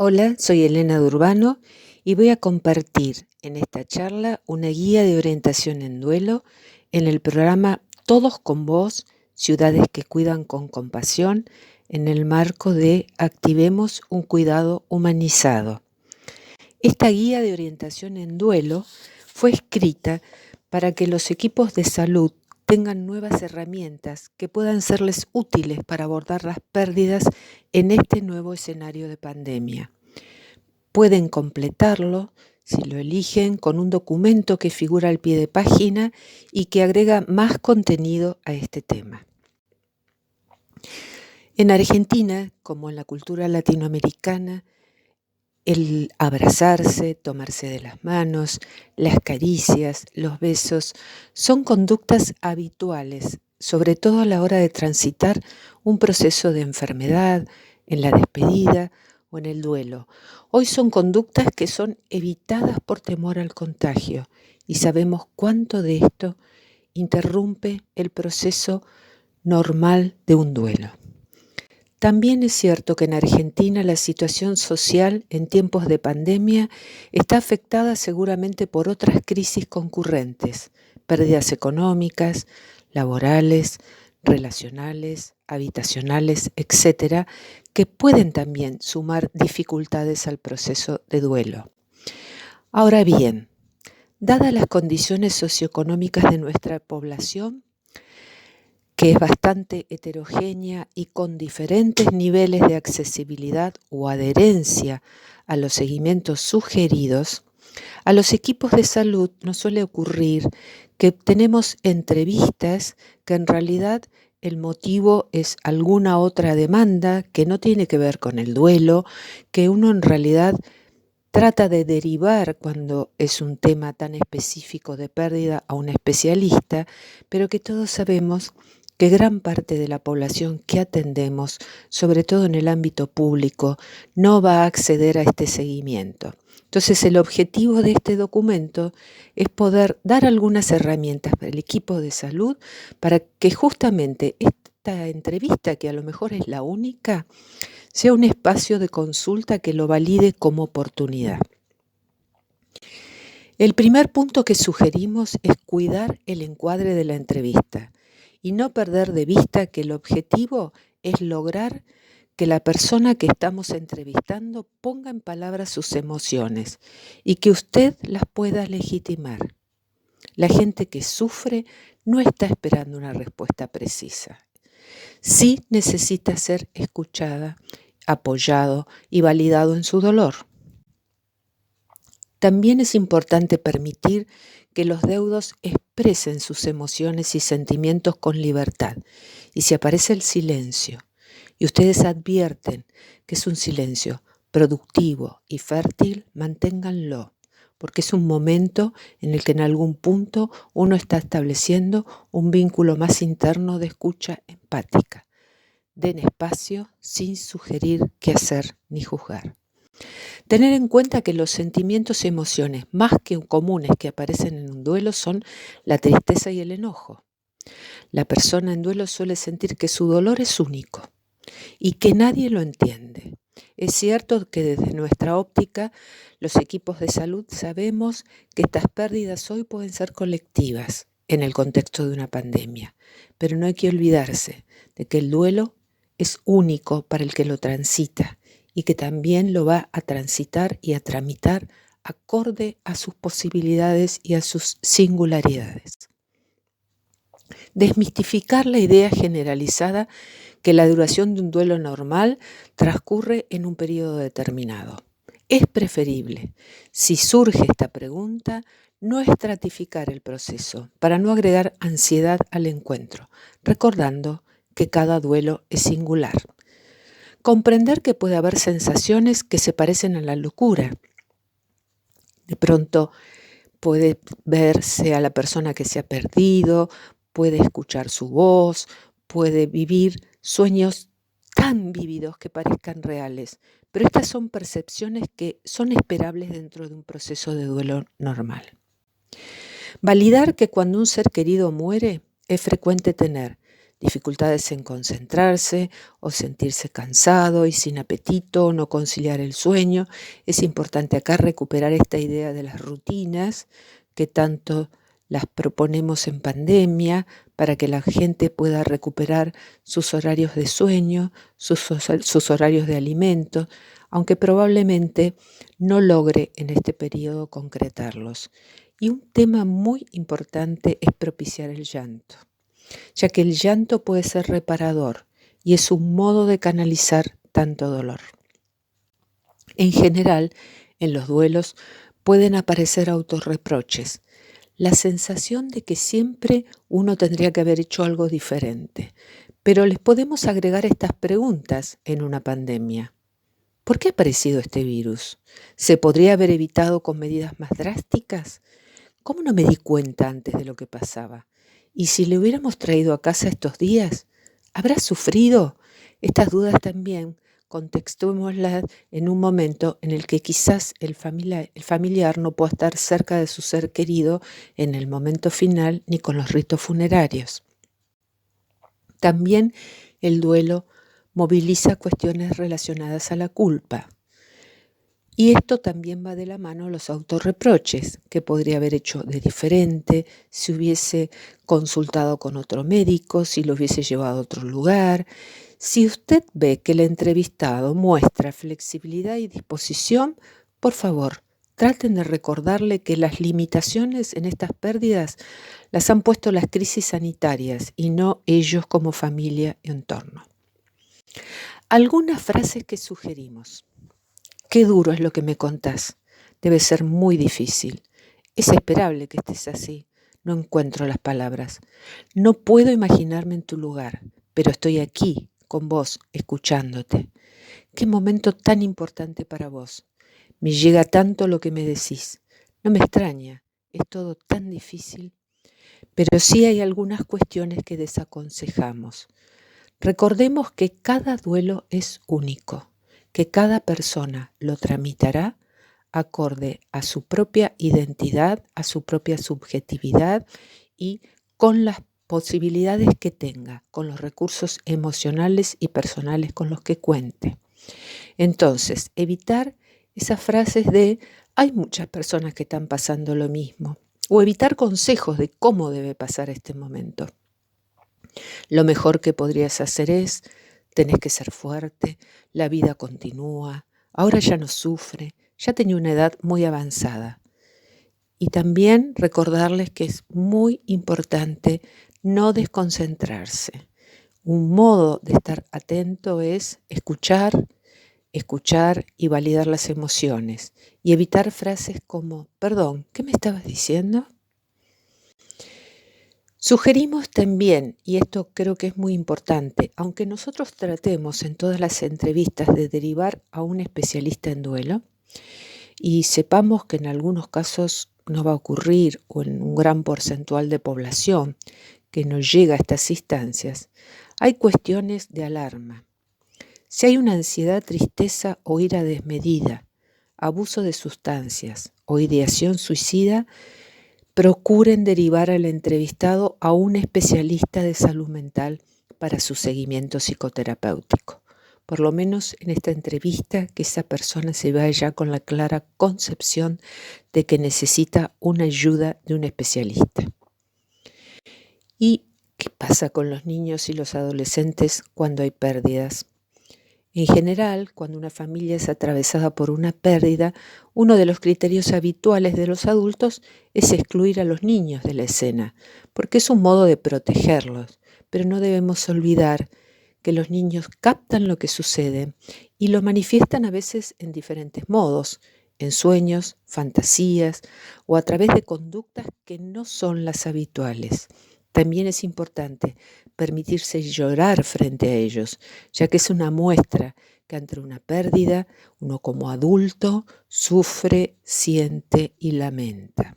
Hola, soy Elena Durbano y voy a compartir en esta charla una guía de orientación en duelo en el programa Todos con Vos, Ciudades que Cuidan con Compasión, en el marco de Activemos un Cuidado Humanizado. Esta guía de orientación en duelo fue escrita para que los equipos de salud tengan nuevas herramientas que puedan serles útiles para abordar las pérdidas en este nuevo escenario de pandemia. Pueden completarlo, si lo eligen, con un documento que figura al pie de página y que agrega más contenido a este tema. En Argentina, como en la cultura latinoamericana, el abrazarse, tomarse de las manos, las caricias, los besos, son conductas habituales, sobre todo a la hora de transitar un proceso de enfermedad, en la despedida o en el duelo. Hoy son conductas que son evitadas por temor al contagio y sabemos cuánto de esto interrumpe el proceso normal de un duelo. También es cierto que en Argentina la situación social en tiempos de pandemia está afectada seguramente por otras crisis concurrentes, pérdidas económicas, laborales, relacionales, habitacionales, etcétera, que pueden también sumar dificultades al proceso de duelo. Ahora bien, dadas las condiciones socioeconómicas de nuestra población, que es bastante heterogénea y con diferentes niveles de accesibilidad o adherencia a los seguimientos sugeridos, a los equipos de salud nos suele ocurrir que tenemos entrevistas que en realidad el motivo es alguna otra demanda que no tiene que ver con el duelo, que uno en realidad trata de derivar cuando es un tema tan específico de pérdida a un especialista, pero que todos sabemos que gran parte de la población que atendemos, sobre todo en el ámbito público, no va a acceder a este seguimiento. Entonces, el objetivo de este documento es poder dar algunas herramientas para el equipo de salud para que justamente esta entrevista, que a lo mejor es la única, sea un espacio de consulta que lo valide como oportunidad. El primer punto que sugerimos es cuidar el encuadre de la entrevista y no perder de vista que el objetivo es lograr que la persona que estamos entrevistando ponga en palabras sus emociones y que usted las pueda legitimar. La gente que sufre no está esperando una respuesta precisa. Sí necesita ser escuchada, apoyado y validado en su dolor. También es importante permitir que los deudos expresen sus emociones y sentimientos con libertad. Y si aparece el silencio y ustedes advierten que es un silencio productivo y fértil, manténganlo, porque es un momento en el que en algún punto uno está estableciendo un vínculo más interno de escucha empática. Den espacio sin sugerir qué hacer ni juzgar. Tener en cuenta que los sentimientos y emociones más que comunes que aparecen en un duelo son la tristeza y el enojo. La persona en duelo suele sentir que su dolor es único y que nadie lo entiende. Es cierto que desde nuestra óptica, los equipos de salud sabemos que estas pérdidas hoy pueden ser colectivas en el contexto de una pandemia, pero no hay que olvidarse de que el duelo es único para el que lo transita y que también lo va a transitar y a tramitar acorde a sus posibilidades y a sus singularidades. Desmistificar la idea generalizada que la duración de un duelo normal transcurre en un periodo determinado. Es preferible, si surge esta pregunta, no estratificar el proceso para no agregar ansiedad al encuentro, recordando que cada duelo es singular. Comprender que puede haber sensaciones que se parecen a la locura. De pronto puede verse a la persona que se ha perdido, puede escuchar su voz, puede vivir sueños tan vívidos que parezcan reales, pero estas son percepciones que son esperables dentro de un proceso de duelo normal. Validar que cuando un ser querido muere es frecuente tener dificultades en concentrarse o sentirse cansado y sin apetito, no conciliar el sueño. Es importante acá recuperar esta idea de las rutinas que tanto las proponemos en pandemia para que la gente pueda recuperar sus horarios de sueño, sus horarios de alimento, aunque probablemente no logre en este periodo concretarlos. Y un tema muy importante es propiciar el llanto, ya que el llanto puede ser reparador y es un modo de canalizar tanto dolor. En general, en los duelos pueden aparecer autorreproches, la sensación de que siempre uno tendría que haber hecho algo diferente, pero les podemos agregar estas preguntas en una pandemia. ¿Por qué ha aparecido este virus? ¿Se podría haber evitado con medidas más drásticas? ¿Cómo no me di cuenta antes de lo que pasaba? ¿Y si le hubiéramos traído a casa estos días? ¿Habrá sufrido? Estas dudas también contextuémoslas en un momento en el que quizás el familiar no pueda estar cerca de su ser querido en el momento final ni con los ritos funerarios. También el duelo moviliza cuestiones relacionadas a la culpa. Y esto también va de la mano a los autorreproches, que podría haber hecho de diferente, si hubiese consultado con otro médico, si lo hubiese llevado a otro lugar. Si usted ve que el entrevistado muestra flexibilidad y disposición, por favor, traten de recordarle que las limitaciones en estas pérdidas las han puesto las crisis sanitarias y no ellos como familia y entorno. Algunas frases que sugerimos. Qué duro es lo que me contás. Debe ser muy difícil. Es esperable que estés así. No encuentro las palabras. No puedo imaginarme en tu lugar, pero estoy aquí, con vos, escuchándote. Qué momento tan importante para vos. Me llega tanto lo que me decís. No me extraña. Es todo tan difícil. Pero sí hay algunas cuestiones que desaconsejamos. Recordemos que cada duelo es único, que cada persona lo tramitará acorde a su propia identidad, a su propia subjetividad y con las posibilidades que tenga, con los recursos emocionales y personales con los que cuente. Entonces, evitar esas frases de hay muchas personas que están pasando lo mismo, o evitar consejos de cómo debe pasar este momento. Lo mejor que podrías hacer es, tenés que ser fuerte, la vida continúa, ahora ya no sufre, ya tenía una edad muy avanzada. Y también recordarles que es muy importante no desconcentrarse. Un modo de estar atento es escuchar y validar las emociones y evitar frases como, perdón, ¿qué me estabas diciendo? Sugerimos también, y esto creo que es muy importante, aunque nosotros tratemos en todas las entrevistas de derivar a un especialista en duelo y sepamos que en algunos casos no va a ocurrir o en un gran porcentual de población que no llega a estas instancias, hay cuestiones de alarma. Si hay una ansiedad, tristeza o ira desmedida, abuso de sustancias o ideación suicida, procuren derivar al entrevistado a un especialista de salud mental para su seguimiento psicoterapéutico. Por lo menos en esta entrevista, que esa persona se vaya con la clara concepción de que necesita una ayuda de un especialista. ¿Y qué pasa con los niños y los adolescentes cuando hay pérdidas? En general, cuando una familia es atravesada por una pérdida, uno de los criterios habituales de los adultos es excluir a los niños de la escena, porque es un modo de protegerlos. Pero no debemos olvidar que los niños captan lo que sucede y lo manifiestan a veces en diferentes modos, en sueños, fantasías o a través de conductas que no son las habituales. También es importante permitirse llorar frente a ellos, ya que es una muestra que ante una pérdida uno como adulto sufre, siente y lamenta.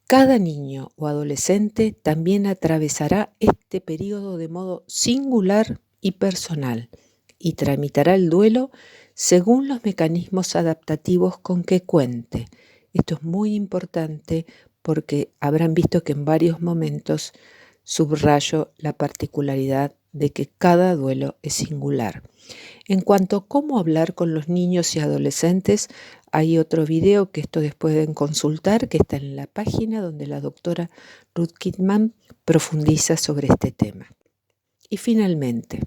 Cada niño o adolescente también atravesará este periodo de modo singular y personal y tramitará el duelo según los mecanismos adaptativos con que cuente. Esto es muy importante porque habrán visto que en varios momentos subrayo la particularidad de que cada duelo es singular. En cuanto a cómo hablar con los niños y adolescentes, hay otro video que después pueden consultar, que está en la página donde la doctora Ruth Kidman profundiza sobre este tema. Y finalmente,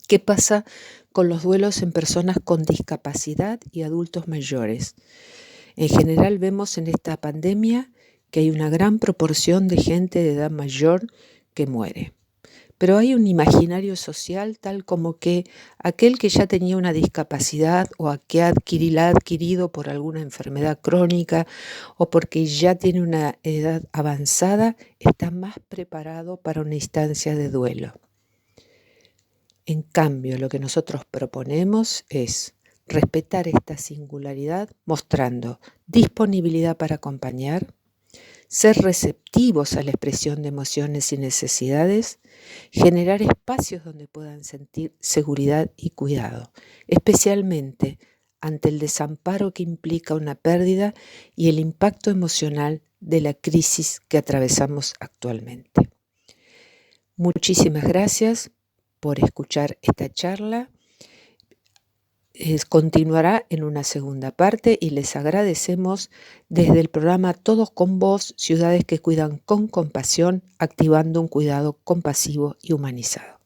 ¿qué pasa con los duelos en personas con discapacidad y adultos mayores? En general vemos en esta pandemia que hay una gran proporción de gente de edad mayor que muere. Pero hay un imaginario social tal como que aquel que ya tenía una discapacidad o que la ha adquirido por alguna enfermedad crónica o porque ya tiene una edad avanzada, está más preparado para una instancia de duelo. En cambio, lo que nosotros proponemos es respetar esta singularidad mostrando disponibilidad para acompañar, ser receptivos a la expresión de emociones y necesidades, generar espacios donde puedan sentir seguridad y cuidado, especialmente ante el desamparo que implica una pérdida y el impacto emocional de la crisis que atravesamos actualmente. Muchísimas gracias por escuchar esta charla. Continuará en una segunda parte y les agradecemos desde el programa Todos con Vos, ciudades que cuidan con compasión, activando un cuidado compasivo y humanizado.